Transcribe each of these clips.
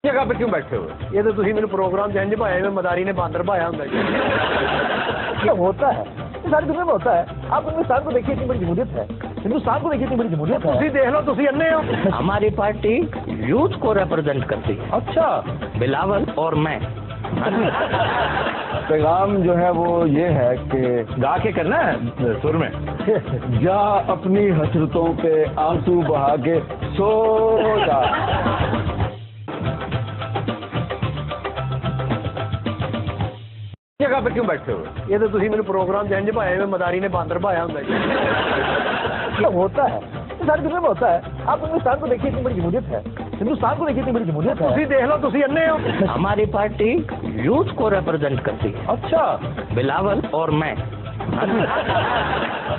جگہ پہ کیوں بیٹھے ہوئے؟ یہ تو تھی میرے پروگرام جنج بھایا میں مداری نے باندر بھایا ہوں ہوتا ہے ساری دنیا میں ہوتا ہے. آپ ہندوستان کو دیکھیے اتنی بڑی جمہوریت ہے. ہندوستان کو دیکھیے اتنی بڑی جمہوریت ہے. تھی دیکھ لو تھی انے ہو. ہماری پارٹی یوتھ کو ریپرزینٹ کرتی ہے. اچھا بلاول اور میں. پیغام جو ہے وہ یہ ہے کہ گا کے کرنا ہے سر میں. جا اپنی حسرتوں پہ آنسو بہا کے سو جا. جگہ پہ کیوں بیٹھے ہوئے؟ یہ تو تھی میرے پروگرام جنج بھایا میں مداری نے باندر بھایا ہوں ہوتا ہے ساری دنیا میں ہوتا ہے. آپ ہندوستان کو دیکھیے اتنی بڑی جمہوریت ہے. ہندوستان کو دیکھیے اتنی بڑی جمہوریت ہے. تھی دیکھ لو تھی انے ہو. ہماری پارٹی یوتھ کو ریپرزینٹ کرتی ہے. اچھا بلاول اور میں.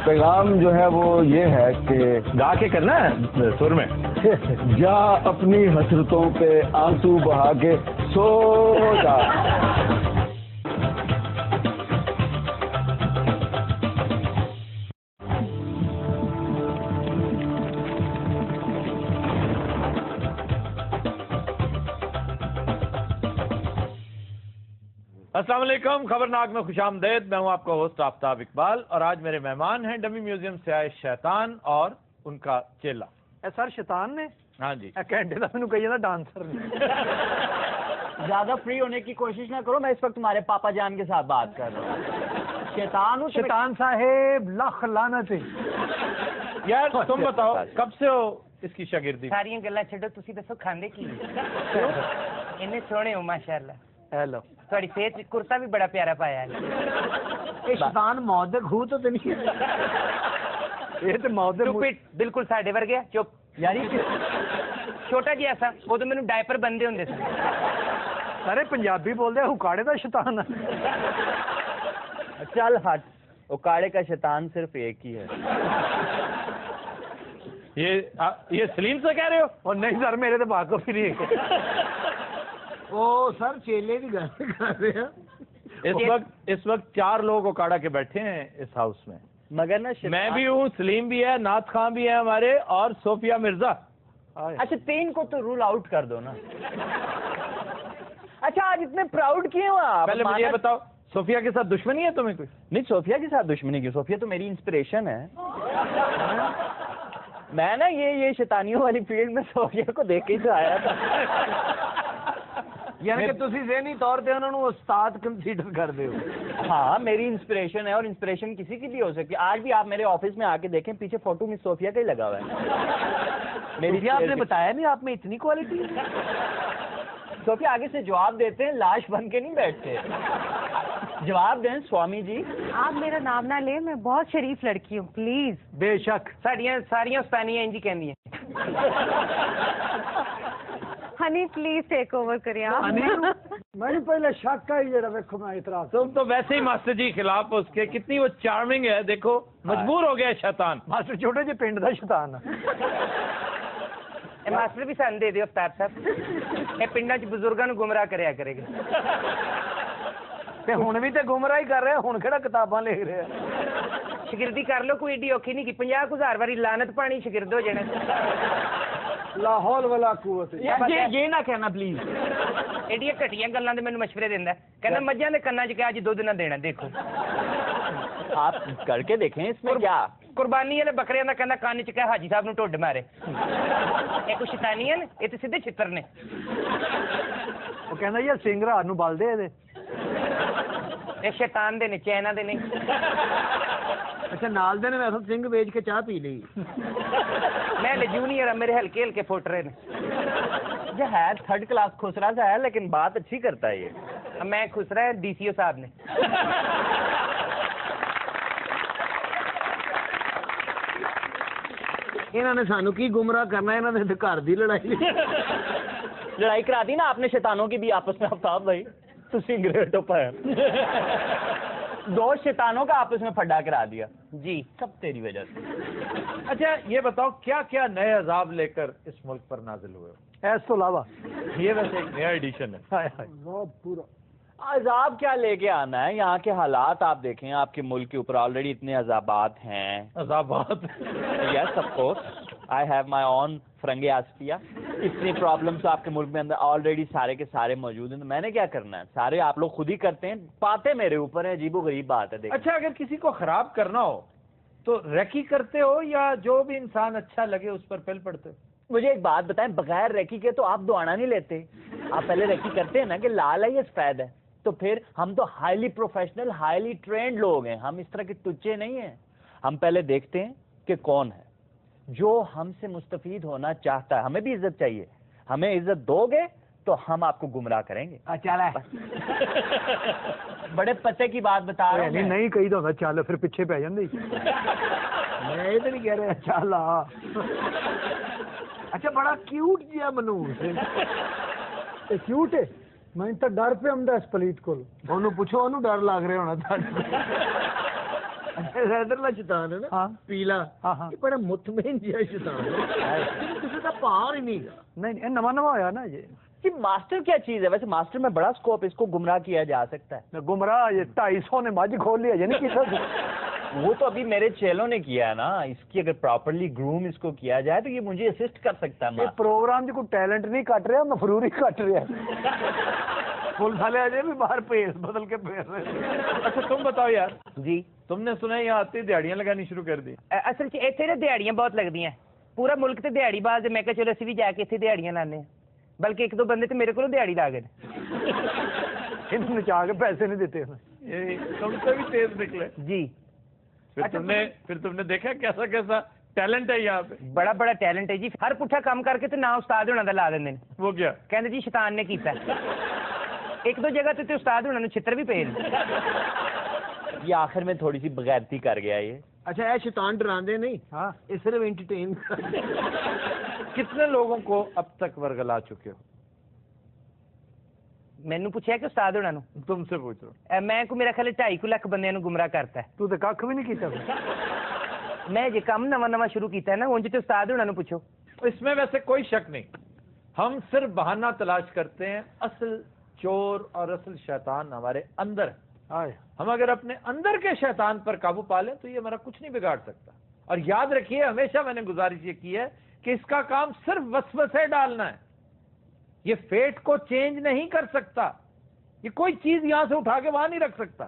پیغام جو ہے وہ یہ ہے کہ گا کے کرنا ہے سر میں. جا اپنی حسرتوں پہ آنسو بہا کے سو جا. السلام علیکم. خبرناک میں خوش آمدید. میں ہوں آپ کا ہوسٹ آفتاب اقبال اور آج میرے مہمان ہیں ڈمی میوزیم سے آئے شیطان اور ان کا چیلا. سر شیطان نے ہاں جی. گھنٹے کا مینو کہیے نا ڈانسر نے. زیادہ فری ہونے کی کوشش نہ کرو. میں اس وقت تمہارے پاپا جان کے ساتھ بات کر رہا ہوں. شیطان ہوں. شیطان صاحب لکھ لعنت. یار تم بتاؤ کب سے ہو اس کی شاگردی؟ ساری گلا چھڈو. تسی دسو کھاندے کی انہیں سونے ہو ماشاء اللہ. ہیلو تھوڑی صحت کرتا بھی بڑا پیارا پایا ہے. یہ شیطان موت دے گھو تو نہیں ہے. یہ تو موت دے Stupid, بالکل ساڈے ورگے. چپ یاری. چھوٹا جی ایسا وہ تو مینوں ڈائپر بندے ہوندے سن. سارے پنجابی بولتے ہیں اکاڑے دا شیطان ہے. چل ہٹ. اکاڑے کا شیطان صرف ایک ہی ہے. یہ سلیم سے کہہ رہے ہو؟ اور نہیں سر میرے تو باقی بھی نہیں ہے. وہ سر چیلے کی گل کر رہے ہیں. اس وقت 4 لوگ اکاڑا کے بیٹھے ہیں اس ہاؤس میں. مگر نا میں بھی ہوں, سلیم بھی ہے, نعت خان بھی ہے ہمارے, اور صوفیہ مرزا. اچھا 3 کو تو رول آؤٹ کر دو نا. اچھا آج اتنے پراؤڈ کیے ہو آپ؟ پہلے مجھے یہ بتاؤ صوفیہ کے ساتھ دشمنی ہے تمہیں کوئی؟ نہیں صوفیہ کے ساتھ دشمنی کیوں؟ صوفیہ تو میری انسپریشن ہے. میں نا یہ شیطانیوں والی فیلڈ میں صوفیہ کو دیکھ کے ہی تو آیا تھا. یعنی کہ تسی ذہنی طور پہ انہوں نے استاد کنسیڈر کر دے ہو. ہاں میری انسپریشن ہے, اور انسپریشن کسی کی بھی ہو سکتی ہے. آج بھی آپ میرے آفس میں آ کے دیکھیں پیچھے فوٹو میں صوفیہ کا ہی لگا ہوا ہے. میری آپ نے بتایا نہیں آپ میں اتنی کوالٹی ہے. صوفیہ آگے سے جواب دیتے ہیں, لاش بن کے نہیں بیٹھتے. جواب دیں سوامی جی. آپ میرا نام نہ لیں, میں بہت شریف لڑکی ہوں پلیز. بے شک ساریاں اسپینیاں انجی کہندی ہیں. ہنی پلیز ٹیک اوور کریے آپ. میں پہلے شک کا ہی جڑا ویکھو میں اعتراض. تم تو ویسے ہی ماسٹر جی خلاف ہو اس کے. کتنی وہ چارمنگ ہے, دیکھو مجبور ہو گیا شیطان. ماسٹر چھوٹے جی پنڈ دا شیطان ہے. ماسٹر بھی سن دے دیو افطار صاحب. یہ پنڈاں چ بزرگاں نوں گمراہ کریا کرے گا. ہن بھی تے گمراہ ہی کر رہے, ہن کہڑا کتاباں لکھ رہے ہیں. شگردی کر لو, کوئی ایڈی اوکھی نہیں کی. 50,000 واری لعنت پانی شگرد ہو جانا. لا حول ولا قوت. یہ نہ کہنا پلیز. ایڈیاں گھٹیاں گلاں دے مینوں مشورے دیندا ہے. کہنا مجھاں دے کناں چ کہ اج دودھ نہ دینا. دیکھو آپ کر کے دیکھیں اس میں کیا. قربانی والے بکریاں دا کہنا کان چ کہ حاجی صاحب نوں ٹھڈ مارے. یہ کچھ شیطانی ہے, یہ تے سیدھے چھتر نے. وہ کہندا یار سنگ رات نوں بل دے دے. یہ شیطان دے نے, چائنا دے نہیں. اچھا نال دے نے ویسے سنگ بیچ کے چاہ پی لی. میں لے جونیئر میرے ہلکے ہلکے فٹ رہے نے. یہ ہے 3rd کلاس خسرا سا ہے, لیکن بات اچھی کرتا ہے. یہ میں خسرا ہے DCO صاحب نے. انہوں نے سانو کی گمراہ کرنا, انہوں نے گھر دی لڑائی کرا دی نا آپ نے شیطانوں کی بھی آپس میں. آفتاب بھائی تسی گریٹ اپ ہے. 2 شیطانوں کا آپس میں پھڈا کرا دیا جی, سب تیری وجہ سے. اچھا یہ بتاؤ کیا کیا نئے عذاب لے کر اس ملک پر نازل ہوئے ہو؟ اس تو علاوہ یہ ویسے ایک نیا ایڈیشن ہے. پورا عذاب کیا لے کے آنا ہے. یہاں کے حالات آپ دیکھیں, آپ کے ملک کے اوپر آلریڈی اتنے عذابات ہیں. عذابات. Yes of course, I have my own فرنگے آسفیہ اتنی پرابلمس تو آپ کے ملک میں اندر آلریڈی سارے کے سارے موجود ہیں، تو میں نے کیا کرنا ہے؟ سارے آپ لوگ خود ہی کرتے ہیں، پاتے میرے اوپر ہیں، عجیب و غریب بات ہے. دیکھیں اچھا اگر کسی کو خراب کرنا ہو تو ریکی کرتے ہو یا جو بھی انسان اچھا لگے اس پر پل پڑتے ہو؟ مجھے ایک بات بتائیں، بغیر ریکی کے تو آپ دعانا نہیں لیتے، آپ پہلے ریکی کرتے ہیں نا کہ لال ہے یا سفید ہے، تو پھر ہم تو ہائیلی پروفیشنل ہائیلی ٹرینڈ لوگ ہیں، ہم اس طرح کے ٹچے نہیں ہیں. ہم پہلے دیکھتے ہیں کہ کون ہے جو ہم سے مستفید ہونا چاہتا ہے. ہمیں بھی عزت چاہیے، ہمیں عزت دو گے تو ہم آپ کو گمراہ کریں گے. چل بڑے پتے کی بات بتا رہے ہیں. نہیں کہی تو چل پھر پیچھے پہ جاندے میں یہ تو نہیں کہہ رہا چل آ. اچھا بڑا کیوٹ جیا منوس کیوٹ ہے، میں تو ڈر پہ آمدا اس پلیت کول. انہوں پوچھو انہوں ڈر لگ رہا ہونا حیدرلا شیطان ہے نا پیلا، یہ بڑا مطمئن جہا شیطان ہے، کسی کا پار ہی نہیں گا. نہیں نواں نواں ہویا نا یہ. کہ ماسٹر کیا چیز ہے؟ ویسے ماسٹر میں بڑا سکوپ، اس کو گمراہ کیا جا سکتا ہے. گمراہ یہ 250 نے مجھ کھول لیا یعنی وہ تو ابھی میرے چیلوں نے کیا ہے نا، اس کی اگر پراپرلی گروم اس کو کیا جائے تو یہ مجھے اسسٹ کر سکتا ہے. یہ پروگرام جو کوئی ٹیلنٹ نہیں کٹ رہا، مفروری کٹ رہا ہے. پولیس والے آ جائے بھی باہر پیس بدل کے پھیر رہے. اچھا تم بتاؤ یار، جی تم نے سنا یہاں آتی دیہڑیاں لگانی شروع کر دی؟ اصل اتنے نا دیہڑیاں بہت لگتی ہیں، پورا ملک تے دیہڑی باز ہے. میں کہا چلو اسی بھی جا کے اتنے دیہڑیاں لانے ہیں، بلکہ ایک دو بندے تو میرے کو دیہڑی لا گئے. انہوں نے چاہ کے پیسے نہیں دیتے. یہ تم سے بھی تیز نکلے. جی پھر تم نے دیکھا کیسا کیسا ٹیلنٹ ہے یہاں پہ. بڑا بڑا ٹیلنٹ ہے جی. ہر پٹھا کام کر کے تو نہ استاد ہونا دا لا دیں. وہ کیا کہندے جی شیطان نے کیتا ہے. ایک دو جگہ تے استاد ہونا نو چھتر بھی پے. یہ آخر میں تھوڑی سی بغیرتی کر گیا یہ. اچھا اے شیطان ڈراندے نہیں، ہاں یہ صرف انٹرٹین. کتنے لوگوں کو اب تک ورگلا چکے ہو؟ مینوں پوچھا کہ استاد ہونا نو تم سے پوچھ رہا ہوں. میں کو میرا خیال 2.5 لاکھ بندے نو گمراہ کرتا ہے. تو کھ بھی نہیں کیتا. میں جی کام نواں شروع کیتا ہے نا، انج تے استاد ہونا نو پوچھو. اس میں ویسے کوئی شک نہیں، ہم صرف بہانہ تلاش کرتے ہیں. اصل چور اور اصل شیطان ہمارے اندر ہے. ہم اگر اپنے اندر کے شیطان پر قابو پا لیں تو یہ ہمارا کچھ نہیں بگاڑ سکتا. اور یاد رکھیے، ہمیشہ میں نے گزارش یہ کی ہے کہ اس کا کام صرف وسوسے ڈالنا ہے. یہ فیٹ کو چینج نہیں کر سکتا، یہ کوئی چیز یہاں سے اٹھا کے وہاں نہیں رکھ سکتا.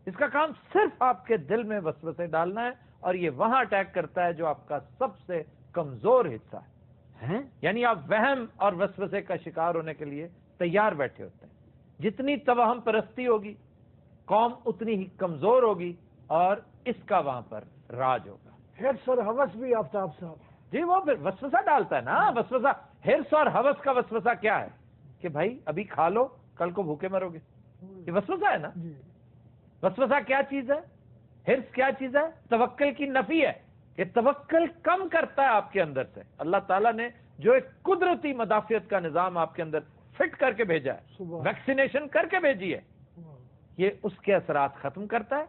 اس کا کام صرف آپ کے دل میں وسوسے ڈالنا ہے، اور یہ وہاں اٹیک کرتا ہے جو آپ کا سب سے کمزور حصہ ہے. یعنی آپ وہم اور وسوسے کا شکار ہونے کے لیے تیار بیٹھے ہوتے ہیں. جتنی توہم پرستی ہوگی قوم اتنی ہی کمزور ہوگی اور اس کا وہاں پر راج ہوگا. حرص اور ہوس بھی آفتاب صاحب جی وہ پھر وسوسہ ڈالتا ہے نا. وسوسہ حرص اور ہوس کا وسوسہ کیا ہے کہ بھائی ابھی کھا لو کل کو بھوکے مرو گے. یہ وسوسہ ہے نا. وسوسہ کیا چیز ہے؟ حرص کیا چیز ہے؟ توکل کی نفی ہے. یہ توکل کم کرتا ہے آپ کے اندر سے. اللہ تعالیٰ نے جو ایک قدرتی مدافعت کا نظام آپ کے اندر فٹ کر کے بھیجا ہے، ویکسینیشن کر کے بھیجی ہے، یہ اس کے اثرات ختم کرتا ہے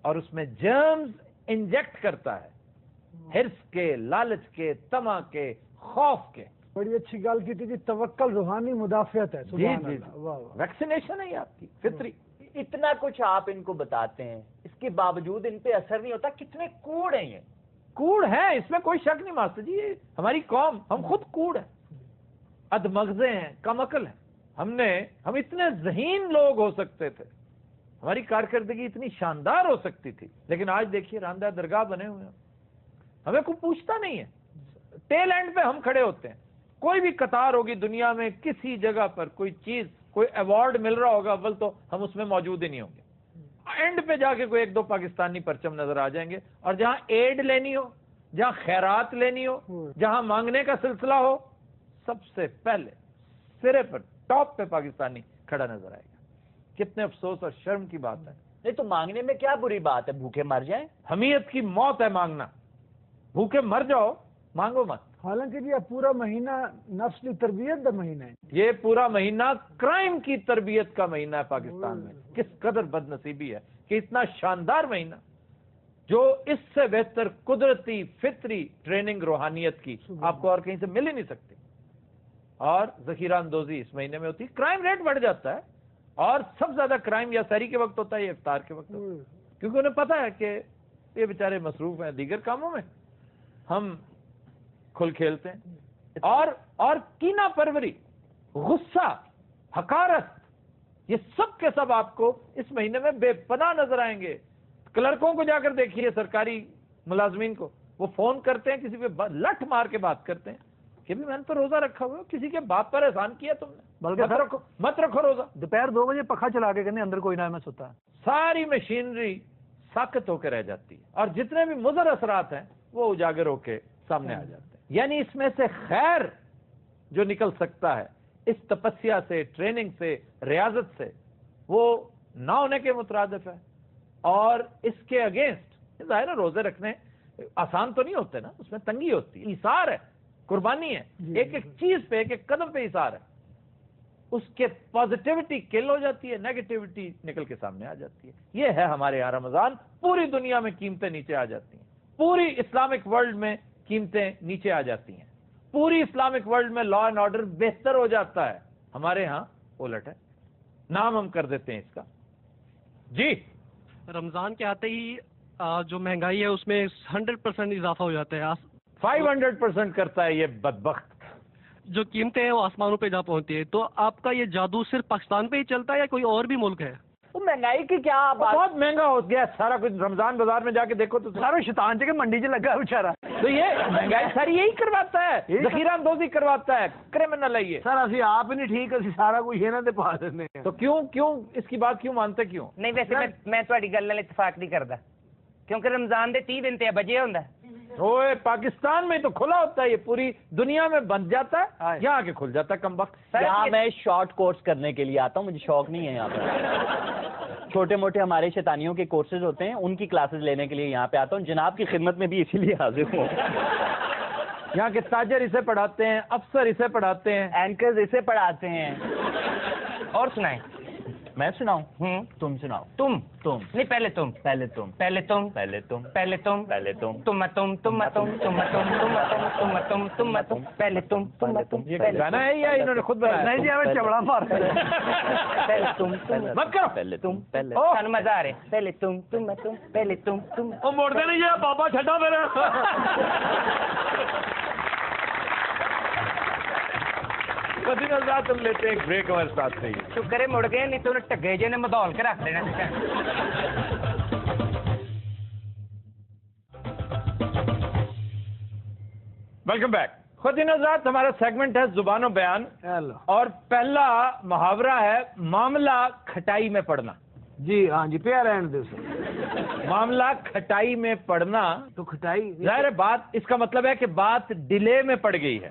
اور اس میں جرمز انجیکٹ کرتا ہے، حرص کے، لالچ کے، طمع کے، خوف کے. بڑی اچھی گل کی تھی. توکل روحانی مدافعت ہے. جی جی ویکسینیشن ہے آپ کی فطری. اتنا کچھ آپ ان کو بتاتے ہیں، اس کے باوجود ان پہ اثر نہیں ہوتا. کتنے کوڑ ہیں یہ. کوڑ ہے، اس میں کوئی شک نہیں ماسٹر جی. ہماری قوم، ہم خود کوڑ ہیں، ادمغزے ہیں، کم عقل ہیں. ہم اتنے ذہین لوگ ہو سکتے تھے، ہماری کارکردگی اتنی شاندار ہو سکتی تھی، لیکن آج دیکھیے راندہ درگاہ بنے ہوئے ہیں. ہمیں کوئی پوچھتا نہیں ہے. ٹیل اینڈ پہ ہم کھڑے ہوتے ہیں. کوئی بھی قطار ہوگی دنیا میں، کسی جگہ پر کوئی چیز، کوئی ایوارڈ مل رہا ہوگا، اول تو ہم اس میں موجود ہی نہیں ہوں گے. اینڈ پہ جا کے کوئی ایک دو پاکستانی پرچم نظر آ جائیں گے. اور جہاں ایڈ لینی ہو، جہاں خیرات لینی ہو، جہاں مانگنے کا سلسلہ ہو، سب سے پہلے سرے پر ٹاپ پہ پاکستانی کھڑا نظر آئے گا. کتنے افسوس اور شرم کی بات ہے. نہیں تو مانگنے میں کیا بری بات ہے؟ بھوکے مر جائیں. حمیت کی موت ہے مانگنا. بھوکے مر جاؤ، مانگو مت. حالانکہ یہ پورا مہینہ نفس کی تربیت کا مہینہ ہے. یہ پورا مہینہ کرائم کی تربیت کا مہینہ ہے پاکستان میں. کس قدر بد نصیبی ہے کہ اتنا شاندار مہینہ، جو اس سے بہتر قدرتی فطری ٹریننگ روحانیت کی آپ کو اور کہیں سے مل ہی نہیں سکتی. اور ذخیرہ اندوزی اس مہینے میں ہوتی ہے. کرائم ریٹ بڑھ جاتا ہے، اور سب زیادہ کرائم یا سحری کے وقت ہوتا ہے یا افطار کے وقت ہوتا ہے، کیونکہ انہیں پتا ہے کہ یہ بیچارے مصروف ہیں دیگر کاموں میں. ہم کھل کھیلتے ہیں. اور کینہ پروری، غصہ، حقارت، یہ سب کے سب آپ کو اس مہینے میں بے پناہ نظر آئیں گے. کلرکوں کو جا کر دیکھیے، سرکاری ملازمین کو، وہ فون کرتے ہیں، کسی پہ لٹ مار کے بات کرتے ہیں کہ بھی میں نے تو روزہ رکھا ہوا ہے، کسی کے باپ پر احسان کیا تم نے، بلکہ مت رکھو روزہ. دوپہر 2 بجے پکھا چلا کے کہنے اندر کوئی نہ میں سوتا ہے. ساری مشینری ساکت ہو کے رہ جاتی ہے، اور جتنے بھی مضر اثرات ہیں وہ اجاگر ہو کے سامنے آ جاتے ہیں. یعنی اس میں سے خیر جو نکل سکتا ہے اس تپسیا سے، ٹریننگ سے، ریاضت سے، وہ نہ ہونے کے مترادف ہے. اور اس کے اگینسٹ ظاہر ہے روزے رکھنے آسان تو نہیں ہوتے نا، اس میں تنگی ہوتی ہے، ایثار ہے، قربانی ہے، ایک ایک چیز پہ، ایک ایک قدم پہ ایثار ہے. اس کے پازیٹیوٹی کل ہو جاتی ہے، نیگیٹیوٹی نکل کے سامنے آ جاتی ہے. یہ ہے ہمارے یہاں رمضان. پوری دنیا میں قیمتیں نیچے آ جاتی ہیں، پوری اسلامک ورلڈ میں قیمتیں نیچے آ جاتی ہیں، پوری اسلامک ورلڈ میں لا اینڈ آرڈر بہتر ہو جاتا ہے. ہمارے ہاں الٹ ہے. نام ہم کر دیتے ہیں اس کا. جی رمضان کے آتے ہی جو مہنگائی ہے اس میں 100% اضافہ ہو جاتا ہے. 500% کرتا ہے یہ بدبخت. جو قیمتیں ہیں وہ آسمانوں پہ جا پہنچتی ہے. تو آپ کا یہ جادو صرف پاکستان پہ ہی چلتا ہے یا کوئی اور بھی ملک ہے؟ وہ مہنگائی کی کیا بات؟ بہت مہنگا ہو گیا سارا کچھ. رمضان بازار میں جا کے دیکھو تو سارا شیطان کے منڈی سے لگا بیچارہ. تو یہ مہنگائی ساری یہی کرواتا ہے، ذخیرہ اندوزی کرواتا ہے، کرمنل ہے یہ. سر اسی آپ نہیں ٹھیک، اسی سارا کچھ یہ نہ پا دینے. تو کیوں اس کی بات کیوں مانتے کیوں؟ نہیں ویسے میں تھوڑی گل نال اتفاق نہیں کرتا، کیونکہ رمضان دے 30 دن تے بجے ہوندا ہے. اوے پاکستان میں تو کھلا ہوتا ہے، یہ پوری دنیا میں بند جاتا ہے، یہاں کے کھل جاتا ہے کم وقت. یہاں میں شارٹ کورس کرنے کے لیے آتا ہوں، مجھے شوق نہیں ہے یہاں پہ. چھوٹے موٹے ہمارے شیطانیوں کے کورسز ہوتے ہیں، ان کی کلاسز لینے کے لیے یہاں پہ آتا ہوں. جناب کی خدمت میں بھی اسی لیے حاضر ہوں. یہاں کے تاجر اسے پڑھاتے ہیں، افسر اسے پڑھاتے ہیں، اینکرز اسے پڑھاتے ہیں. اور سنائیں. میں سناؤں؟ تم سناؤ. تم نہیں پہلے تم پہلے تم پہلے تم پہلے تم پہلے تم پہلے تم تم تم تم تم تم تم تم تم تم پہلے تم تم. یہ گانا ہے یا انہوں نے خود بنایا؟ نہیں جی ہمیں چبڑا مار. پہلے تم مت کرو. پہلے تم پہلے سانو مزہ آ رہا ہے. پہلے تم پہلے تم. وہ موڑتے نہیں جا بابا چھٹا میرا. ہم لیتے ہیں ایک بریک ہمارے ساتھ سے. شکر ہے مڑ گئے، نہیں تو انہیں ٹگے جی نے مدول کے رکھ دینا. Welcome back. خواتین حضرات، ہمارا سیگمنٹ ہے زبان و بیان، اور پہلا محاورہ ہے معاملہ کھٹائی میں پڑنا. جی ہاں جی پیا رہن دو. معاملہ کھٹائی میں پڑنا. تو کھٹائی ظاہر بات اس کا مطلب ہے کہ بات ڈیلے میں پڑ گئی ہے،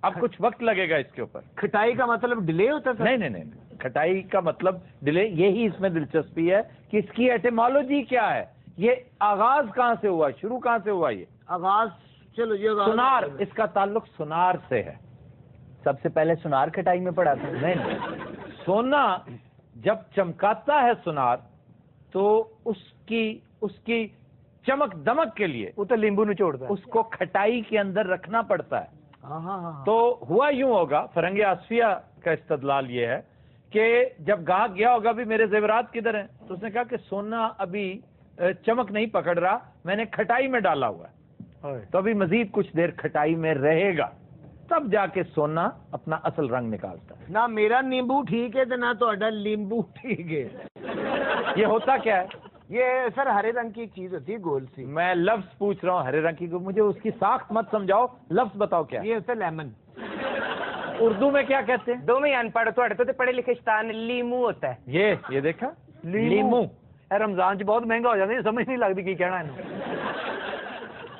اب کچھ وقت لگے گا اس کے اوپر. کھٹائی کا مطلب ڈیلے ہوتا تھا؟ نہیں، کھٹائی کا مطلب ڈیلے. یہی اس میں دلچسپی ہے کہ اس کی ایٹیمالوجی کیا ہے، یہ آغاز کہاں سے ہوا، شروع کہاں سے ہوا. یہ آغاز چلو یہ سنار، اس کا تعلق سنار سے ہے. سب سے پہلے سنار کھٹائی میں پڑا تھا. نہیں، سونا جب چمکاتا ہے سنار تو اس کی چمک دمک کے لیے وہ تو لیمبو نچوڑتا ہے، اس کو کھٹائی کے اندر رکھنا پڑتا ہے. تو ہوا یوں ہوگا، فرنگ آصفیہ کا استدلال یہ ہے کہ جب گاہک گیا ہوگا بھی میرے زیورات کدھر ہیں، تو اس نے کہا کہ سونا ابھی چمک نہیں پکڑ رہا، میں نے کھٹائی میں ڈالا ہوا ہے، تو ابھی مزید کچھ دیر کھٹائی میں رہے گا، تب جا کے سونا اپنا اصل رنگ نکالتا ہے. نہ میرا نیمبو ٹھیک ہے تو نہ تہاڈا لیمبو ٹھیک ہے. یہ ہوتا کیا ہے؟ یہ سر ہرے رنگ کی ایک چیز ہوتی ہے گول سی. میں لفظ پوچھ رہا ہوں ہرے رنگ کی، مجھے اس کی ساخت مت سمجھاؤ، لفظ بتاؤ کیا. یہ ہوتا ہے لیمن. اردو میں کیا کہتے ہیں؟ دو میں ان پڑھ تو پڑھے لکھے شیطان لیمو ہوتا ہے. یہ دیکھا لیمو. رمضان چ بہت مہنگا ہو جاتا ہے، سمجھ نہیں لگتی کی کہنا ہے.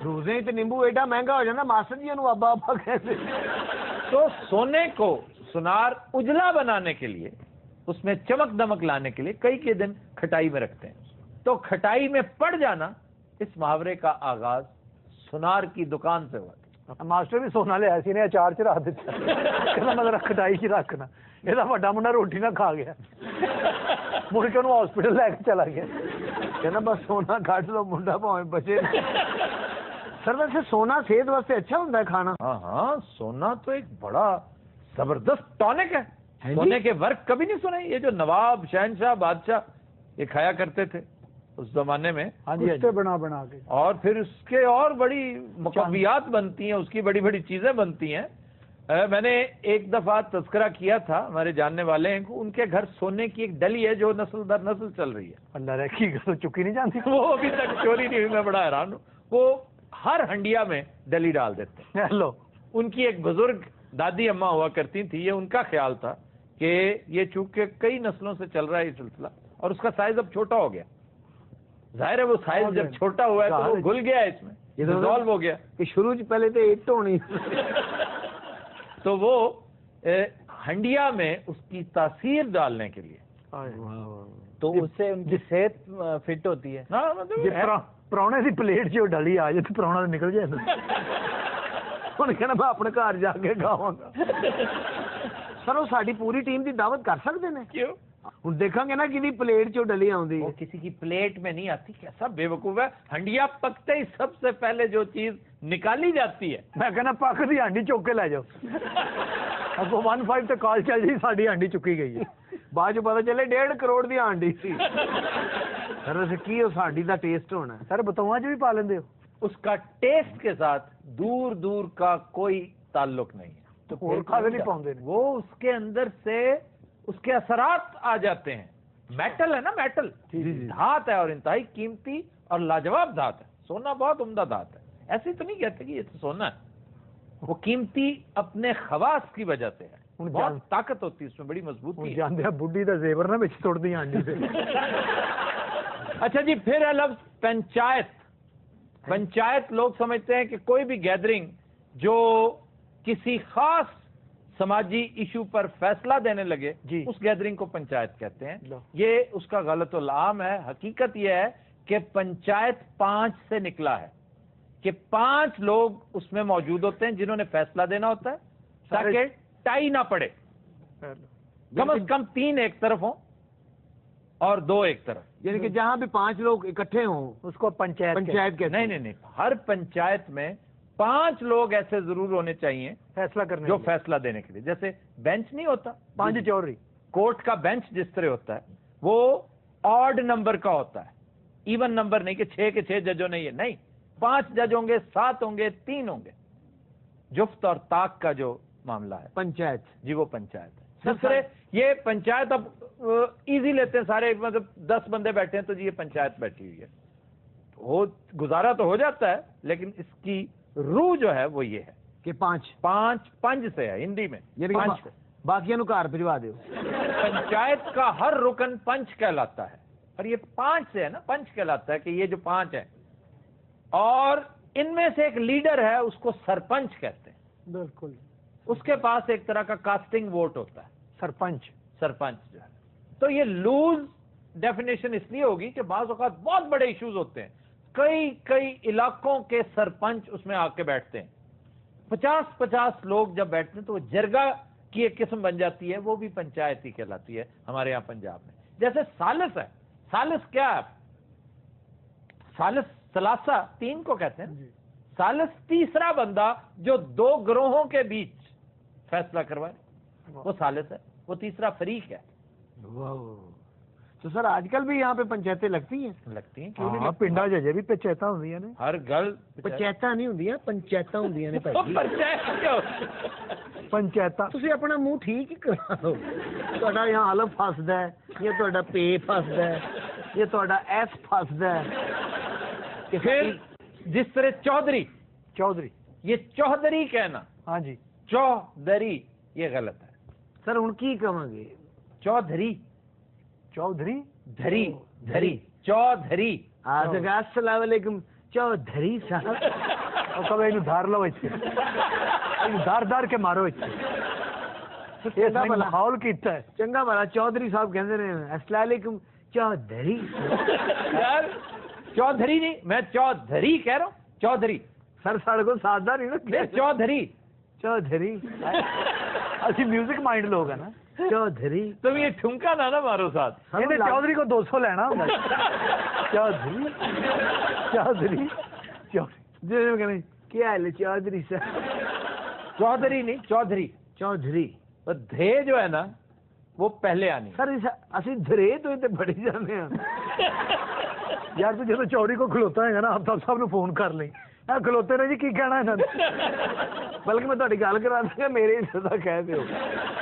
روزے تو نیمبو ایڈا مہنگا ہو جاتا ماسٹر جی انہوں ابا ابا کہتے. تو سونے کو سنار اجلا بنانے کے لیے، اس میں چمک دمک لانے کے لیے کئی دن کھٹائی میں رکھتے ہیں. تو کھٹائی میں پڑ جانا، اس محاورے کا آغاز سنار کی دکان سے ہوا. ماسٹر بھی سونا لیا سی نے اچار چ رکھ دیتا، کہنا مگر کھٹائی چ رکھنا. یہ وڈا منڈا روٹی نہ کھا گیا، مڑ کے انہوں ہاسپٹل لے کے چلا گیا، کہنا بس سونا کٹ لو منڈا پاویں بچے. سر ویسے سونا صحت واسطے اچھا ہوتا ہے کھانا؟ ہاں، سونا تو ایک بڑا زبردست ٹونک ہے. سونے کے ورق کبھی نہیں سنے؟ یہ جو نواب، شہنشاہ، بادشاہ یہ کھایا کرتے تھے، اس زمانے میں, کشتے بنا بنا کے, اور پھر اس کے اور بڑی مقویات بنتی ہیں, اس کی بڑی بڑی چیزیں بنتی ہیں. میں نے ایک دفعہ تذکرہ کیا تھا, ہمارے جاننے والے ہیں, ان کے گھر سونے کی ایک ڈلی ہے جو نسل در نسل چل رہی ہے. اللہ رکھی گھر چکی نہیں جانتی, وہ ابھی تک چوری نہیں ہوئی. میں بڑا حیران ہوں. وہ ہر ہنڈیا میں ڈلی ڈال دیتے ہیں. لو, ان کی ایک بزرگ دادی اماں ہوا کرتی تھی, یہ ان کا خیال تھا کہ یہ چونکہ کئی نسلوں سے چل رہا ہے یہ سلسلہ, اور اس کا سائز اب چھوٹا ہو گیا. ظاہر ہے وہ سائز جب چھوٹا ہوا ہے تو وہ گھل گیا, اس میں یہ ڈیزالو ہو گیا. کہ شروع پہلے تو ایٹ ہونی, تو وہ ہنڈیا میں اس کی تاثیر ڈالنے کے لیے, تو اس سے ان کی صحت فٹ ہوتی ہے. پرانے سی پلیٹ جو ڈلی آ جائے تو پرانا نکل جائے. انہیں کہنا میں اپنے گھر جا کے کھاواں گا. سر وہ ساری پوری ٹیم کی دعوت کر سکتے ہیں؟ کیوں؟ ہوں دیکھیں گے نا کہ پلیٹ چ ڈلی آتی, وہ کسی کی پلیٹ میں نہیں آتی. کیسا بے وقوف ہے. ہنڈیا پکتے ہی سب سے پہلے جو چیز نکالی جاتی ہے, میں کہنا پک دی ہانڈی چوک کے لے جاؤ. اب 15 تے کال چل جی ساری ہانڈی چکی گئی ہے. بعد پتا چلے 1.5 کروڑ دی ہانڈی سی. سر ویسے کی اس ہانڈی دا ٹیسٹ ہونا ہے؟ سر بتاؤں جو بھی پا لیندے ہو, اس کا ٹیسٹ کے ساتھ دور دور کا کوئی تعلق نہیں ہے. تو کھاوے نہیں پاؤندے, وہ اس کے اندر سے اس کے اثرات آ جاتے ہیں. میٹل ہے نا, میٹل دھات ہے, اور انتہائی قیمتی اور لاجواب دھات ہے. سونا بہت عمدہ دھات ہے, ایسے تو نہیں کہتے کہ یہ تو سونا ہے. وہ قیمتی اپنے خواص کی وجہ سے ہے, بہت طاقت ہوتی ہے اس میں, بڑی مضبوطی ہے. جانتے ہیں بڈھی دا زیور نہ بچ توڑ دی ہانڈی سے. اچھا جی, پھر ہے لفظ پنچایت. پنچایت لوگ سمجھتے ہیں کہ کوئی بھی گیدرنگ جو کسی خاص سماجی ایشو پر فیصلہ دینے لگے, اس گیدرنگ کو پنچایت کہتے ہیں. یہ اس کا غلط العام ہے. حقیقت یہ ہے کہ پنچایت 5 سے نکلا ہے, کہ 5 لوگ اس میں موجود ہوتے ہیں جنہوں نے فیصلہ دینا ہوتا ہے, تاکہ ٹائی نہ پڑے. کم از کم 3 ایک طرف ہوں اور 2 ایک طرف. یعنی کہ جہاں بھی 5 لوگ اکٹھے ہوں اس کو پنچایت کے. نہیں, ہر پنچایت میں 5 لوگ ایسے ضرور ہونے چاہیے فیصلہ کرنے, جو فیصلہ دینے کے لیے. جیسے بینچ نہیں ہوتا, 5 چوری, کورٹ کا بینچ جس طرح ہوتا ہے, وہ آڈ نمبر کا ہوتا ہے, ایون نمبر نہیں کہ 6 کے 6 ججوں نے, یہ نہیں. 5 جج ہوں گے, 7 ہوں گے, 3 ہوں گے. جفت اور طاق کا جو معاملہ ہے پنچایت, جی وہ پنچایت ہے. جس طرح یہ پنچایت اب ایزی لیتے ہیں سارے, مطلب 10 بندے بیٹھے ہیں تو جی یہ پنچایت بیٹھی ہوئی ہے, وہ گزارا تو ہو جاتا ہے, لیکن اس کی روح جو ہے وہ یہ ہے کہ 5 سے ہے ہندی میں, یعنی 5 باقیوں کو گھر بھجوا دو. پنچایت کا ہر رکن پنچ کہلاتا ہے, اور یہ 5 سے ہے نا, پنچ کہلاتا ہے کہ یہ جو 5 ہیں, اور ان میں سے ایک لیڈر ہے, اس کو سرپنچ کہتے ہیں. بالکل, اس کے پاس ایک طرح کا کاسٹنگ ووٹ ہوتا ہے, سرپنچ جو ہے. تو یہ لوز ڈیفینیشن اس لیے ہوگی کہ بعض اوقات بہت بڑے ایشوز ہوتے ہیں, کئی علاقوں کے سرپنچ اس میں آ کے بیٹھتے ہیں, 50 لوگ جب بیٹھتے ہیں تو وہ جرگا کی ایک قسم بن جاتی ہے, وہ بھی پنچایت ہی کہلاتی ہے ہمارے یہاں پنجاب میں. جیسے سالس ہے, سالس کیا ہے؟ سالس ثلاثہ 3 کو کہتے ہیں. سالس تیسرا بندہ جو 2 گروہوں کے بیچ فیصلہ کروائے, وہ سالس ہے, وہ تیسرا فریق ہے. تو سر آج کل بھی یہاں پہ پنچایتیں لگتی ہیں؟ کیوں نہیں؟ پنڈا ججے بھی پنچایتاں ہوندی ہیں, ہر گل پنچایتاں نہیں ہوندیاں, پنچایتاں ہوندیاں نے بھائی. پنچایتاں تسی اپنا منہ ٹھیک ہی کرا لو. تہاڈا یہاں الف فسدا ہے, یہ تہاڈا پے فسدا ہے, یہ تہاڈا ایس فسدا ہے. کہ پھر جس طرح چودھری, یہ چوہدری کہنا, ہاں جی چوہدری, یہ غلط ہے. سر ان کی کہاں گے؟ چودھری دھری, چودھری. السلام علیکم چودھری صاحب. اور کبھی انہوں دھار لو اچھے, دھار کے مارو اچھے. ماحول کیتا ہے چنگا بھلا چودھری صاحب کہندے نے السلام علیکم چودھری. یار چودھری نہیں, میں چودھری کہہ رہا ہوں, چودھری. سر ساڑھے کو سادہ نہیں نا, چودھری اسی میوزک مائنڈ لوگ ہیں نا. چودھری تم یہ ٹھمکا نہ مارو ساتھ. چودھری کو 200 لینا ہوگا. چودھری کیا ہے چودھری صاحب؟ چودھری نہیں, چودھری. دھے جو ہے نا وہ پہلے آنی. سر اسی دھرے تو بڑی جانے ہیں. ਯਾਰ ਤੂੰ ਜਦੋਂ ਚੌੜੀ ਕੋ ਖਲੋਤਾ ਹੈਗਾ ਨਾ ਆਫਤਾਬ ਸਾਹਿਬ ਨੂੰ ਫੋਨ ਕਰ ਲਈ ਇਹ ਖਲੋਤੇ ਨੇ ਜੀ ਕੀ ਕਹਿਣਾ ਇਹਨਾਂ ਨੇ ਬਲਕਿ ਮੈਂ ਤੁਹਾਡੀ ਗੱਲ ਕਰਾ ਦਾਂਗਾ ਮੇਰੇ ਹਿੱਸੇ ਦਾ ਕਹਿ ਦਿਓ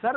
ਸਰ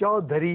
ਚੌਧਰੀ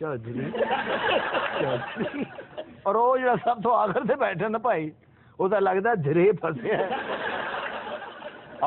ਚੌਧਰੀ ਚੌਧਰੀ ਔਰ ਉਹ ਜਿਹੜਾ ਸਭ ਤੋਂ ਆਖਰ ਤੇ ਬੈਠਾ ਨਾ ਭਾਈ ਉਹਦਾ ਲੱਗਦਾ ਜਰੇ ਫਸਿਆ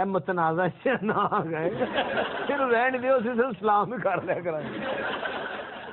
ਇਹ ਮਤਨਾਜ਼ਾ ਨਾ ਆ ਗਏ ਫਿਰ ਰਹਿਣ ਦਿਓ ਅਸੀਂ ਸਿਰਫ ਸਲਾਮ ਹੀ ਕਰ ਲਿਆ ਕਰਾਂਗੇ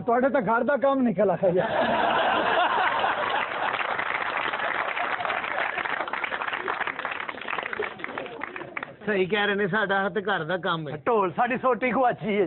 ਤੁਹਾਡੇ ਤਾਂ ਘਰ ਦਾ ਕੰਮ ਨਿਕਲ ਆਇਆ ਸਹੀ ਕਹਿ ਰਹੇ ਨੇ ਸਾਡਾ ਹੱਥ ਘਰ ਦਾ ਕੰਮ ਹੈ ਢੋਲ ਸਾਡੀ ਸੋਟੀ ਗੁਆਚੀ ਹੈ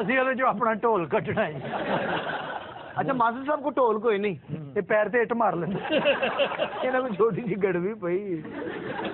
ਅਸੀਂ ਉਹਦੇ ਜੋ ਆਪਣਾ ਢੋਲ ਕੱਟਣਾ ਹੈ ਅੱਛਾ ਮਾਸਟਰ ਸਾਹਿਬ ਕੋ ਢੋਲ ਕੋਈ ਨਹੀਂ ਇਹ ਪੈਰ ਤੇ ਇੱਟ ਮਾਰ ਲੈਂਦੇ ਇਹਨਾਂ ਨੂੰ ਛੋਟੀ ਜਿਹੀ ਗੜਵੀ ਪਈ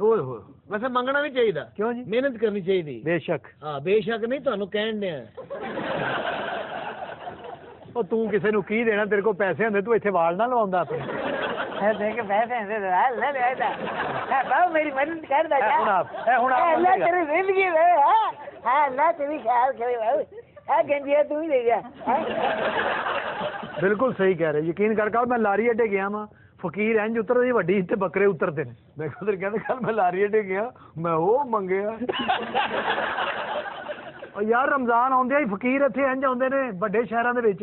ਓਏ ਹੋਏ ਵੈਸੇ ਮੰਗਣਾ ਨਹੀਂ ਚਾਹੀਦਾ ਕਿਉਂ ਜੀ? ਮਿਹਨਤ ਕਰਨੀ ਚਾਹੀਦੀ ਬੇਸ਼ੱਕ। ਹਾਂ ਬੇਸ਼ੱਕ ਨਹੀਂ ਤੁਹਾਨੂੰ ਕਹਿਣ ਡਿਆ ਉਹ ਤੂੰ ਕਿਸੇ ਨੂੰ ਕੀ ਦੇਣਾ, ਤੇਰੇ ਕੋਲ ਪੈਸੇ ਹੁੰਦੇ ਤੂੰ ਇੱਥੇ ਵਾਲ ਨਾ ਲਵਾਉਂਦਾ ਆਪਣੇ। ਦੇਖ ਪੈਸੇ ਹੁੰਦੇ ਲੈ ਲੈਦਾ ਹੈ ਬਾਬੂ ਮੇਰੀ ਮਦਦ ਕਰਦਾ ਜਾ ਹੁਣ ਆਪ ਅੱਲਾ ਤੇਰੀ ਜ਼ਿੰਦਗੀ ਵੇ ਹਾਂ ਅੱਲਾ ਤੇਰੀ ਖਿਆਲ ਕਰੇ ਬਾਬੂ ਆ ਗੰਜੀਆ ਤੂੰ ਹੀ ਲੈ ਜਾ ਬਿਲਕੁਲ ਸਹੀ ਕਹਿ ਰਹੇ, ਯਕੀਨ ਕਰਕੇ ਮੈਂ ਲਾਰੀ ਅੱਡੇ ਗਿਆ ਵਾਂ, ਫਕੀਰ ਇੰਜ ਉਤਰਦੇ ਵੱਡੀ ਤੇ ਬੱਕਰੇ ਉਤਰਦੇ ਨੇ। ਮੈਂ ਉਧਰ ਕਹਿੰਦਾ ਕੱਲ ਮੈਂ ਲਾਰੀ ਅੱਡੇ ਗਿਆ ਮੈਂ ਉਹ ਮੰਗਿਆ ਯਾਰ ਰਮਜ਼ਾਨ ਆਉਂਦੇ ਹੀ ਫਕੀਰ ਇੱਥੇ ਇੰਜ ਆਉਂਦੇ ਨੇ ਵੱਡੇ ਸ਼ਹਿਰਾਂ ਦੇ ਵਿੱਚ।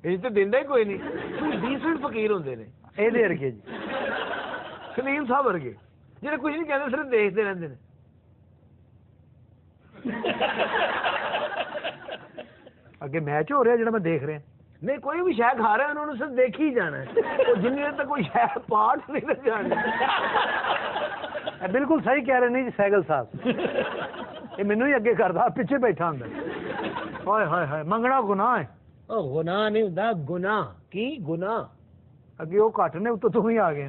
ਇਹ ਤੇ ਦਿੰਦਾ ਹੀ ਕੋਈ ਨਹੀਂ। ਕੋਈ ਡੀਸੈਂਟ ਫਕੀਰ ਹੁੰਦੇ ਨੇ ਇਹਦੇ ਵਰਗੇ ਜੀ, ਸਲੀਮ ਸਾਹਿਬ ਵਰਗੇ, ਜਿਹੜੇ ਕੁਝ ਨਹੀਂ ਕਹਿੰਦੇ, ਸਿਰਫ ਦੇਖਦੇ ਰਹਿੰਦੇ ਨੇ। ਅੱਗੇ ਮੈਚ ਹੋ ਰਿਹਾ ਜਿਹੜਾ ਮੈਂ ਦੇਖ ਰਿਹਾ। ਨਹੀਂ ਕੋਈ ਵੀ ਸ਼ੈ ਖਾ ਰਿਹਾ ਉਹਨਾਂ ਨੂੰ ਸਿਰਫ ਦੇਖ ਹੀ ਜਾਣਾ ਹੈ, ਉਹ ਜਿੰਨੀ ਦੇਰ ਤੱਕ ਕੋਈ ਸ਼ੈ ਪਾਰਟ ਨਹੀਂ ਨਾ ਜਾਣੀ। ਬਿਲਕੁਲ ਸਹੀ ਕਹਿ ਰਹੇ ਨੇ ਜੀ ਸਹਿਗਲ ਸਾਹਿਬ, ਇਹ ਮੈਨੂੰ ਹੀ ਅੱਗੇ ਕਰਦਾ, ਪਿੱਛੇ ਬੈਠਾ ਹੁੰਦਾ। ਹਾਏ ਹਾਏ ਹਾਏ, ਮੰਗਣਾ ਗੁਨਾਹ ਹੈ। ਉਹ ਗੁਨਾਹ ਨਹੀਂ ਹੁੰਦਾ, ਗੁਨਾਹ ਕੀ ਗੁਨਾਹ, ਅੱਗੇ ਉਹ ਘੱਟ ਨੇ, ਉੱਤੋਂ ਤੂੰ ਹੀ ਆ ਗਏ।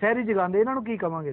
ਸਹਿਰੀ ਜਗਾਉਂਦੇ, ਇਹਨਾਂ ਨੂੰ ਕੀ ਕਵਾਂਗੇ?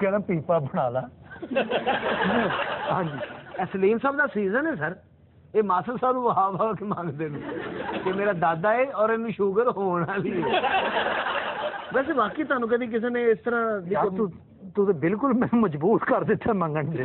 ਕਹਿੰਦਾ ਪੀਪਾ ਬਣਾ ਲਾ। ਹਾਂਜੀ, ਇਹ ਸਲੀਮ ਸਾਹਿਬ ਦਾ ਸੀਜ਼ਨ ਹੈ ਸਰ। ਇਹ ਮਾਸਲ ਸਾਹਿਬ ਨੂੰ ਵਹਾ ਕੇ ਮੰਗਦੇ ਨੇ ਕਿ ਮੇਰਾ ਦਾਦਾ ਹੈ ਔਰ ਇਹਨੂੰ ਸ਼ੂਗਰ ਹੋਣ ਵਾਲੀ ਹੈ। ਵੈਸੇ ਵਾਕਈ ਤੁਹਾਨੂੰ ਕਦੀ ਕਿਸੇ ਨੇ ਇਸ ਤਰ੍ਹਾਂ ਤੂੰ ਤਾਂ ਬਿਲਕੁਲ ਮੈਨੂੰ ਮਜਬੂਰ ਕਰ ਦਿੱਤਾ ਮੰਗਣ ਦੇ।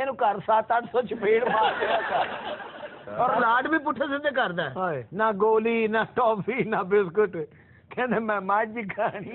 ਇਹਨੂੰ ਘਰ 700-800 ਚਪੇੜ ਮਾਰ ਦਿਆ ਕਰ। ਔਰ ਲਾਡ ਵੀ ਪੁੱਠੇ ਸਿੱਧੇ ਕਰਦਾ ਹੈ, ਨਾ ਗੋਲੀ ਨਾ ਟੌਫੀ ਨਾ ਬਿਸਕੁਟ, ਕਹਿੰਦੇ ਮੈਂ ਮੱਝ ਖਾਣੀ।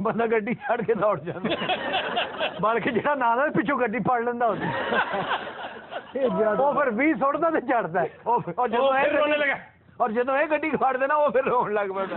ਬੰਦਾ ਗੱਡੀ ਛੱਡ ਕੇ ਦੌੜ ਜਾਂਦਾ, ਬਲਕਿ ਜਿਹੜਾ ਨਾ ਦਾ ਪਿੱਛੋਂ ਗੱਡੀ ਫੜ ਲੈਂਦਾ ਹੁੰਦਾ, ਉਹ ਫਿਰ 20 ਸੁੱਟਦਾ ਤੇ ਚੜਦਾ। ਔਰ ਜਦੋਂ ਇਹ ਰੋਣੇ ਲੱਗਾ, ਔਰ ਜਦੋਂ ਇਹ ਗੱਡੀ ਫੜ ਦੇਣਾ, ਉਹ ਫਿਰ ਰੋਣ ਲੱਗ ਪੈਂਦਾ।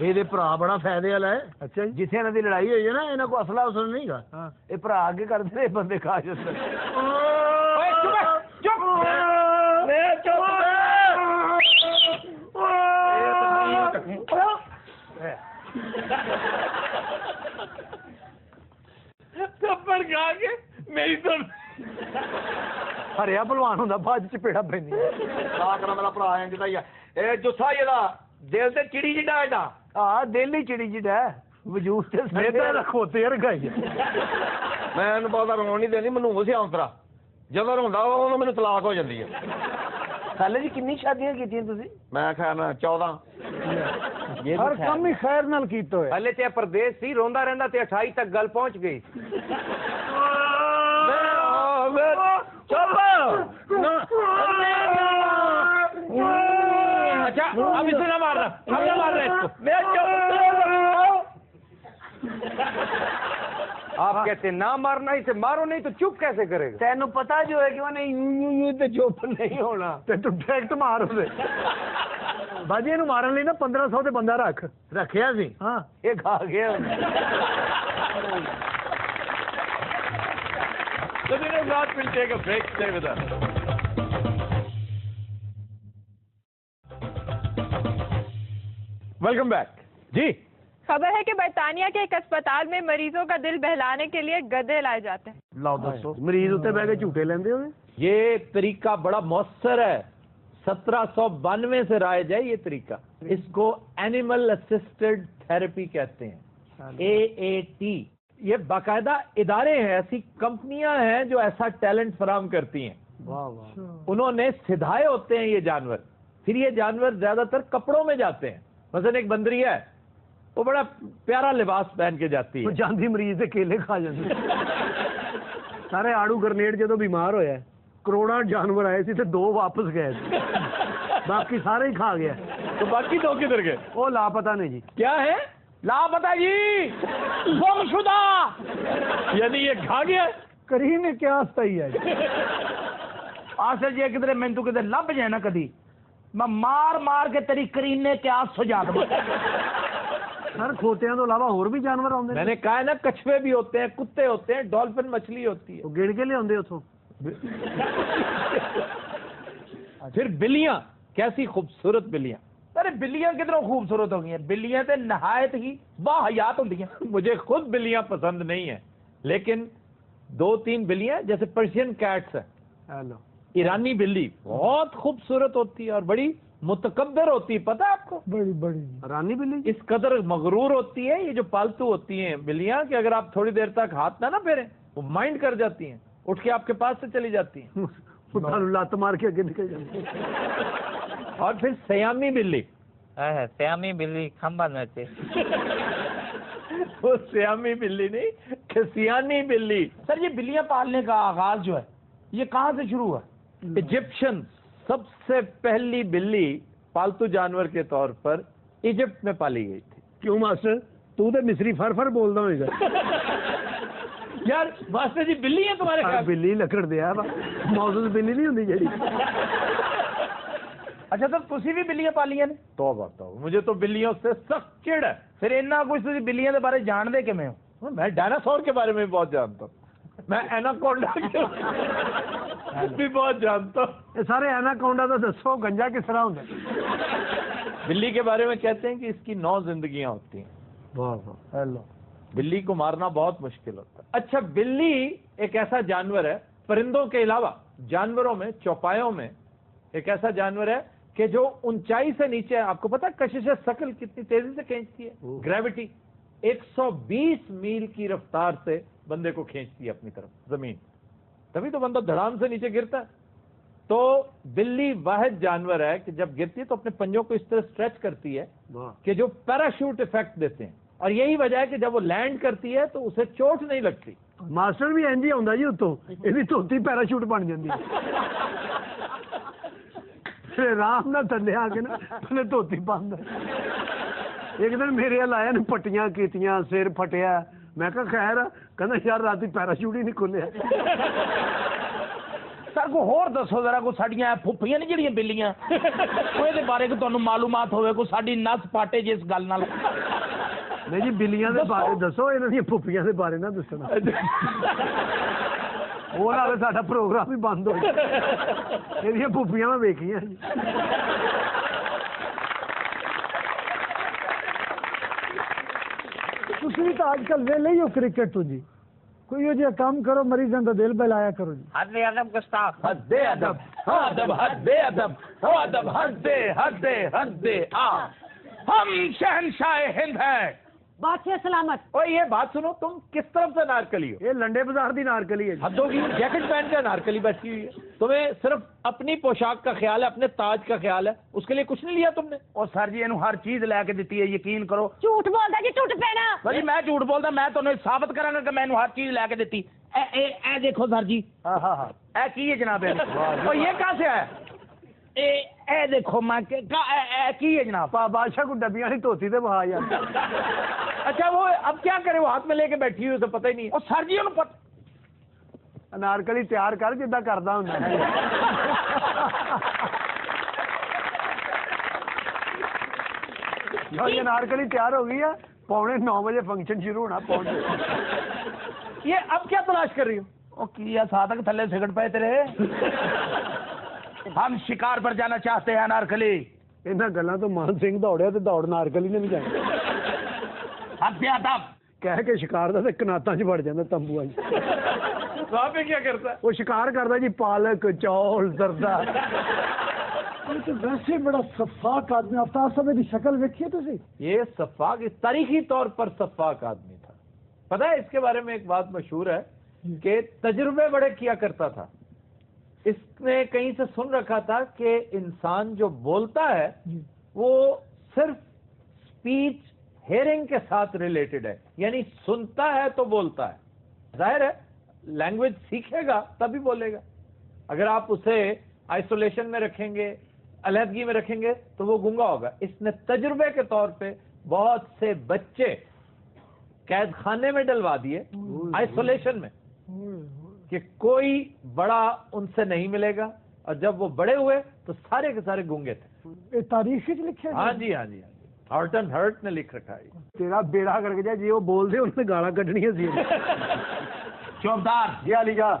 یہ بھرا بڑا فائدے والا ہے. اچھا جی. جتنے انہوں کی لڑائی ہوئی ہے نا یہاں کو اصلا اسل نہیں گا. یہ بھرا اگے کرتے بندے کھا جاتے. تھپڑ کھا کے میری تو ہریا پلوان ہوں بعد چپیڑا پہ میرا برا ہے جسا یہ دل سے چڑی جڈا ایڈا. ہاں دل ہی چڑی جڈا ہے وجود کھوتے رکھائی. میں بہت رون نہیں دینی منو سے آؤں جب روا میرے طلاق ہو جاتی ہے. سالے جی کنی شادیاں کی میں خیر 14. ہر کام ہی خیر نال کیتا ہوئے. پہلے تے پردیس سی روندا رہندا تے 28 تک گل پہنچ گئی. اچھا اب اسے نہ مارنا, اب نہ مارنا اس کو. آپ کہتے ہیں نہ مارنا, اسے مارو نہیں تو چپ کیسے کرے گا؟ تینوں پتا جو ہے کہ وہ نہیں چپ نہیں ہونا. تو ڈائریکٹ مار دے باجی نو مارن لی نا 1500 تے بندہ رکھیا سی. ہاں یہ کھا گیا. So we know not will take a break. Stay with us. Welcome back. جی خبر ہے کہ برطانیہ کے ایک اسپتال میں مریضوں کا دل بہلانے کے لیے گدے لائے جاتے ہیں. لاؤ دسو مریض اتنے بہ کے جھوٹے لیندے ہوئے. یہ طریقہ بڑا مؤثر ہے. 1792 سے رائج ہے یہ طریقہ. اس کو اینیمل اسسٹڈ تھراپی کہتے ہیں, AAT. یہ باقاعدہ ادارے ہیں, ایسی کمپنیاں ہیں جو ایسا ٹیلنٹ فراہم کرتی ہیں. انہوں نے سدھائے ہوتے ہیں یہ جانور. پھر یہ جانور زیادہ تر کپڑوں میں جاتے ہیں. مثلا ایک بندری ہے, وہ بڑا پیارا لباس پہن کے جاتی ہے. جاندی مریض سے کیلے کھا جاتے. سارے آڑو گرنیڈ جدو بیمار ہویا ہے, کروڑا جانور آئے تھے 2 واپس گئے تھے, باقی سارے ہی کھا گیا. تو باقی 2 کدھر گئے؟ وہ لاپتہ نہیں جی. کیا ہے لاپتہ جی؟ گم شدہ. یعنی یہ کھا گیا. کریم نے کیا صحیح ہے آصل جی کدھر میں تو کدھر لب جائے نا کدی میں مار مار کے تیری کرینے کیا سجا دوں. سر کھوتیاں تو علاوہ اور بھی جانور آتے ہیں. میں نے کہا ہے نا کچھوے بھی ہوتے ہیں, کتے ہوتے ہیں, ڈولفن مچھلی ہوتی ہے. وہ گڑ کے لے آتے اتوں. پھر بلیاں, کیسی خوبصورت بلیاں. ارے بلیاں کتنا خوبصورت ہو گئی ہیں. بلیاں تے نہایت ہی باحیات ہوتی ہیں. مجھے خود بلیاں پسند نہیں ہیں, لیکن 2-3 بلیاں جیسے پرشین کیٹس ہیں, ایرانی بلی بہت خوبصورت ہوتی ہے اور بڑی متکبر ہوتی ہے. پتہ ہے آپ کو؟ بڑی بڑی رانی بلی اس قدر مغرور ہوتی ہے یہ جو پالتو ہوتی ہیں بلیاں کہ اگر آپ تھوڑی دیر تک ہاتھ نہ پھیریں وہ مائنڈ کر جاتی ہیں, اٹھ کے آپ کے پاس سے چلی جاتی ہیں. لات مار کے آگے نکل جاتی. اور پھر سیامی بلی. سیامی بلی کھمبا نچے. وہ سیامی بلی نہیں, کھسیانی بلی. سر یہ بلیاں پالنے کا آغاز جو ہے یہ کہاں سے شروع ہوا؟ ایجپشن سب سے پہلی بلی پالتو جانور کے طور پر ایجپٹ میں پالی گئی تھی. کیوں ماسٹر تو مصری فر بولتا ہوگا یار. ماسٹر جی بلی ہے تمہارے خیال؟ بلی لکڑ دیا موزز بلی نہیں ہوتی جڑی. اچھا تو تسی بھی بلیاں پالیاں نے؟ توبہ توبہ, مجھے تو بلیوں سے سخت چڑ ہے. پھر اتنا کچھ تسی بلیاں دے بارے جان دے کہ میں ڈائناسور کے بارے میں بھی بہت جانتا ہوں. میں ایناکونڈا بھی بہت جانتا ہوں. سارے ایناکونڈا تو دسو گنجا کس طرح ہوتا ہے؟ بلی کے بارے میں کہتے ہیں کہ اس کی 9 زندگیاں ہوتی ہیں. بلی کو مارنا بہت مشکل ہوتا ہے. اچھا بلی ایک ایسا جانور ہے, پرندوں کے علاوہ جانوروں میں, چوپایوں میں ایک ایسا جانور ہے کہ جو اونچائی سے نیچے, آپ کو پتا کشش ثقل کتنی تیزی سے کھینچتی ہے؟ گریوٹی 120 میل کی رفتار سے بندے کو کھینچتی ہے اپنی طرف زمین, تبھی تو بندہ دھڑام سے نیچے گرتا ہے. تو بلی واحد جانور ہے کہ جب گرتی ہے تو اپنے پنجوں کو اس طرح سٹریچ کرتی ہے کہ جو پیراشوٹ افیکٹ دیتے ہیں, اور یہی وجہ ہے کہ جب وہ لینڈ کرتی ہے تو اسے چوٹ نہیں لگتی. ماسٹر بھی اینجی آتا جی اتوں, یہ دھوتی پیراشوٹ بن جاتی ہے. آرام نہ تھلے آ کے نا دھوتی بند. ایک دن میرے لایا نے پٹیاں کیتیاں, سر پھٹیا. میں کہا خیر, کہنا یار رات پیراشوٹ ہی نہیں کھلیا. ਸਰ ਕੋ ਹੋਰ ਦੱਸੋ ਜ਼ਰਾ ਕੋ ਸਾਡੀਆਂ ਫੁੱਫੀਆਂ ਨੇ ਜਿਹੜੀਆਂ ਬਿੱਲੀਆਂ ਉਹਦੇ ਬਾਰੇ ਕੋ ਤੁਹਾਨੂੰ ਮਾਲੂਮਾਤ ਹੋਵੇ ਕੋ ਸਾਡੀ ਨਸ ਪਾਟੇ ਜਿਸ ਗੱਲ ਨਾਲ ਨਹੀਂ ਜੀ ਬਿੱਲੀਆਂ ਦੇ ਬਾਰੇ ਦੱਸੋ ਇਹਨਾਂ ਦੀਆਂ ਫੁੱਫੀਆਂ ਦੇ ਬਾਰੇ ਨਾ ਦੱਸਣਾ ਉਹ ਨਾਲ ਸਾਡਾ ਪ੍ਰੋਗਰਾਮ ਹੀ ਬੰਦ ਹੋ ਗਿਆ ਇਹਦੀਆਂ ਫੁੱਫੀਆਂ ਮੈਂ ਵੇਖੀਆਂ ਜੀ ਤੁਸੀਂ ਵੀ ਤਾਂ ਅੱਜ ਕੱਲ ਵੇਲੇ ਹੀ ਹੋ ਕ੍ਰਿਕਟ ਤੋਂ ਜੀ کوئی یہ کام کرو مریضوں کا دل بہلایا کرو جی حد ادب گستاخ حد ادب ادب حد ادب ادب حد حد حد ہم شہنشاہ ہند ہیں بادشاہ سلامت اور یہ بات سنو تم کس طرف سے نارکلی ہو یہ لنڈے بازار دی نارکلی ہے حد ہوگی جیکٹ پہن کے نارکلی بیٹھی ہوئی ہے تمہیں صرف اپنی پوشاک کا خیال ہے اپنے تاج کا خیال ہے اس کے لیے کچھ نہیں لیا تم نے اور سر جی اینو ہر چیز لے کے دیتی ہے یقین کرو جھوٹ بولتا جی ٹوٹ پینا بھائی میں جھوٹ بولدا میں تانوں ثابت کراں گا کہ میں ہر چیز لے کے دیتی اے دیکھو سر جی ہاں ہاں ہاں اے کی ہے جناب اور یہ کہاں سے ہے اے دیکھو میں اے کی ہے جناب بادشاہ کو ڈبیاں نہیں دھوتی تے وہاں یار اچھا وہ اب کیا کرے وہ ہاتھ میں لے کے بیٹھی ہوئی تو پتہ ہی نہیں اور سر جی انہوں پتہ انارکلی تیار کر جدہ کردا ہوندا ہے یہ انارکلی تیار ہو گئی ہے 9:45 بجے فنکشن شروع ہونا پہنچ یہ اب کیا تلاش کر رہی ہو او کیا ساتھ تھلے سگڑ پے تیرے ہم شکار پر جانا چاہتے ہیں انارکلی انہاں گلاں تو مان سنگھ دوڑیا تے دوڑ نارکلی نے بھی جانا حد ادب کہہ کے شکار دا تے کناتاں چ وڑ جاندا تمبوਆਂ چ وہاں پہ کیا کرتا ہے وہ شکار کردا جی پالک چول زردہ یہ تو ویسے بڑا صفاق آدمی آفتاب صاحب کی شکل دیکھی ہے تسی یہ صفاق تاریخی طور پر صفاق آدمی تھا پتہ ہے اس کے بارے میں ایک بات مشہور ہے کہ تجربے بڑے کیا کرتا تھا اس نے کہیں سے سن رکھا تھا کہ انسان جو بولتا ہے وہ صرف سپیچ ہیئرنگ کے ساتھ ریلیٹڈ ہے یعنی سنتا ہے تو بولتا ہے ظاہر ہے لینگویج سیکھے گا تبھی بولے گا اگر آپ اسے آئسولیشن میں رکھیں گے علیحدگی میں رکھیں گے تو وہ گنگا ہوگا اس نے تجربے کے طور پہ بہت سے بچے قید خانے میں ڈلوا دیے آئسولیشن میں کہ کوئی بڑا ان سے نہیں ملے گا اور جب وہ بڑے ہوئے تو سارے کے سارے گونگے تھے یہ تاریخ لکھے ہاں جی ہاں جی ہارٹن ہرٹ نے لکھ رکھا ہے تیرا بیڑا کر کے جا جی وہ بول دے ان نے گالا کٹنی سی چوبدار جی علی جا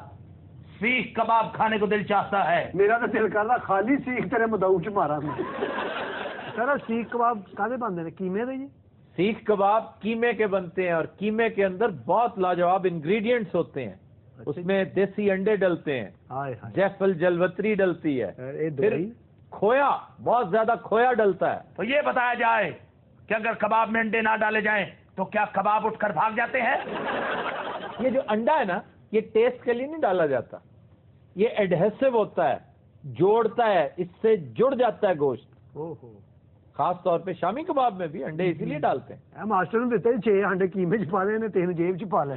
سیخ کباب کھانے کو دل چاہتا ہے میرا تو دل کرتا خالی سیخ تیرے مدعو چ مارا میں سر سیخ کباب کہتے بنتے ہیں کیمے دے جی سیخ کباب کیمے کے بنتے ہیں اور کیمے کے اندر بہت لاجواب انگریڈینٹس ہوتے ہیں اس میں دیسی انڈے ڈلتے ہیں جیفل جلوتری ڈلتی ہے پھر کھویا بہت زیادہ کھویا ڈلتا ہے تو یہ بتایا جائے کہ اگر کباب میں انڈے نہ ڈالے جائیں تو کیا کباب اٹھ کر بھاگ جاتے ہیں یہ جو انڈا ہے نا یہ ٹیسٹ کے لیے نہیں ڈالا جاتا یہ ایڈہیسو ہوتا ہے جوڑتا ہے اس سے جڑ جاتا ہے گوشت خاص طور پہ شامی کباب میں بھی انڈے اسی لیے ڈالتے ہیں ماسٹر نے دیتے 6 انڈے کیمے چ پا لے نے 3 جیب چ پا لے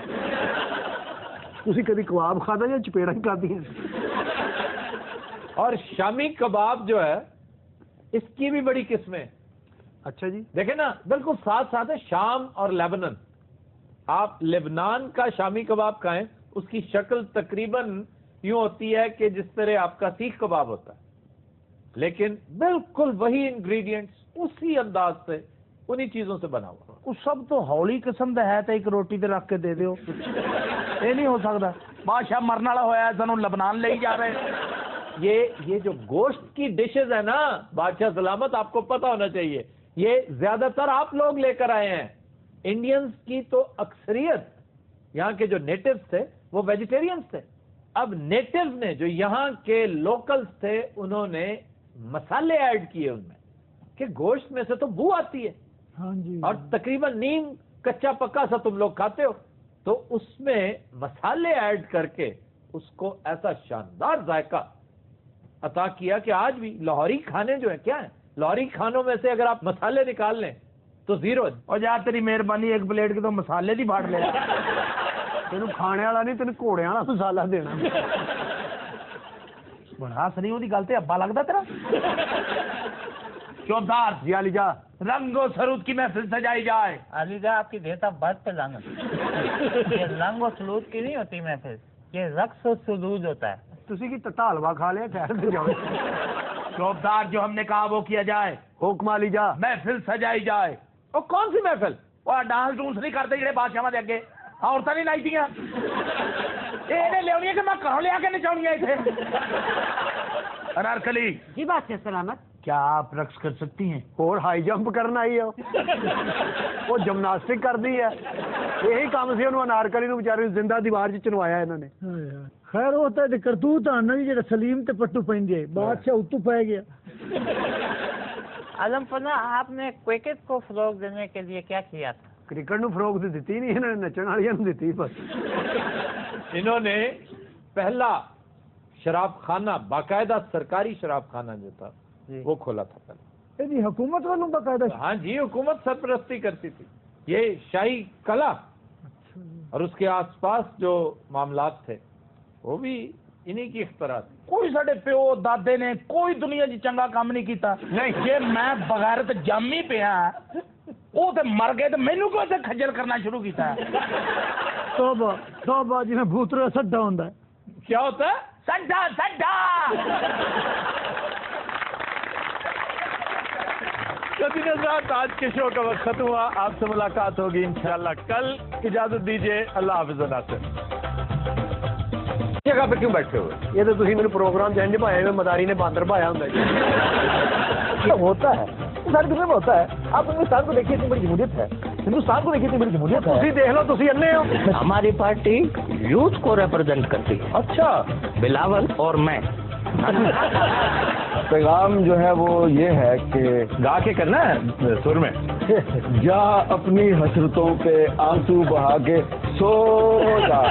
تسی کبھی کباب کھادا یا چپیڑاں کھادی ہیں اور شامی کباب جو ہے اس کی بھی بڑی قسمیں اچھا جی دیکھیں نا بالکل ساتھ ساتھ ہے شام اور لیبنن آپ لبنان کا شامی کباب کھائیں اس کی شکل تقریباً یوں ہوتی ہے کہ جس طرح آپ کا سیخ کباب ہوتا ہے لیکن بالکل وہی انگریڈینٹس اسی انداز سے انہی چیزوں سے بنا ہوا وہ سب تو ہولی قسم دا ہے تو ایک روٹی تے رکھ کے دے دیو یہ نہیں ہو سکتا بادشاہ مرن والا ہوا ہے سانو لبنان لے جا رہے یہ جو گوشت کی ڈشز ہے نا بادشاہ سلامت آپ کو پتہ ہونا چاہیے یہ زیادہ تر آپ لوگ لے کر آئے ہیں انڈینز کی تو اکثریت یہاں کے جو نیٹیوز تھے وہ ویجیٹیرینز تھے اب نیٹیوز نے جو یہاں کے لوکلز تھے انہوں نے مسالے ایڈ کیے ان میں کہ گوشت میں سے تو بو آتی ہے ہاں جی اور تقریباً نیم کچا پکا سا تم لوگ کھاتے ہو تو اس میں مسالے ایڈ کر کے اس کو ایسا شاندار ذائقہ عطا کیا کہ آج بھی لاہوری کھانے جو ہیں کیا ہیں لاہوری کھانوں میں سے اگر آپ مسالے نکال لیں تو زیرو اور جا تیری مہربانی ایک پلیٹ کے تو مسالے دی بھاڑ لے تینوں کھانے والا نہیں تینوں گھوڑے والا مسالہ دینا بڑا سنی وہ گل تے ابا لگتا تیرا چودار جی علی جا رنگ و سرود کی محفل سجائی جائے علی جا آپ کی دیتا بات پہ لانت یہ رنگ و سلوک کی نہیں ہوتی محفل یہ رقص و سلوک ہوتا ہے تسی کی تتا حلوہ کھا لیا خیر سے جاؤ چوبدار جو ہم نے کہا وہ کیا جائے حکم علی جا محفل سجائی جائے وہ کون سی محفل وہ ڈانس ڈونس نہیں کرتے جڑے بادشاہ دے اگے عورتیں نہیں نچدیاں یہ لیا کہ میں گھروں لیا کے نچاؤنی اتنے انارکلی جی بات ہے سلامت کیا آپ رقص کر سکتی ہیں اور ہائی جمپ کرنا ہی ہے وہ جمناسٹک کر دی ہے یہی کام سے انہوں انارکلی نو بیچارے زندہ دیوار چ چنوایا انہوں نے خیر ہوتا ہے کرتوت آنا جی جڑا سلیم تے پٹو پہنجے بادشاہ اتو پہ گیا عالم پناہ آپ نے کرکٹ کو فروغ دینے کے لیے کیا کیا تھا؟ کرکٹ نو فروغ تو دیتی نہیں انہوں نے نچن والی نو دیتی بس انہوں نے پہلا شراب خانہ باقاعدہ سرکاری شراب خانہ جو تھا وہ کھولا تھا پہلے جی حکومت والوں باقاعدہ ہاں جی حکومت سرپرستی کرتی تھی یہ شاہی قلعہ اور اس کے آس پاس جو معاملات تھے وہ بھی انہی کی اختراع تھی کوئی ساڈے پیو دادے نے کوئی دنیا جی چنگا کام نہیں کیتا نہیں جے میں بغیرت جامی پیا وہ تے مر گئے تو مینوں کیوں تے کھجل کرنا شروع کیتا ہے توبہ توبہ جی میں بھوترا سڈا ہوندا ہے کیا ہوتا ہے سڈا سڈا کبھی نظرات آج کے شو کا وقت ختم ہوا آپ سے ملاقات ہوگی انشاءاللہ کل اجازت دیجیے اللہ حافظ و ناصر جگہ پہ کیوں بیٹھے ہوئے یہ تو تسی میرے پروگرام جنج پایا میں مداری نے باندر پایا ہوں ہوتا ہے ساری دنیا میں ہوتا ہے آپ ہندوستان کو دیکھیے اتنی بڑی جمہوریت ہے ہندوستان کو دیکھیے اتنی بڑی جمہوریت ہے تسی دیکھ لو تسی انے ہو ہماری پارٹی یوتھ کو ریپرزینٹ کرتی ہے اچھا بلاول اور میں پیغام جو ہے وہ یہ ہے کہ گا کے کرنا ہے سر میں جا اپنی حسرتوں پہ آنسو بہا کے سو جا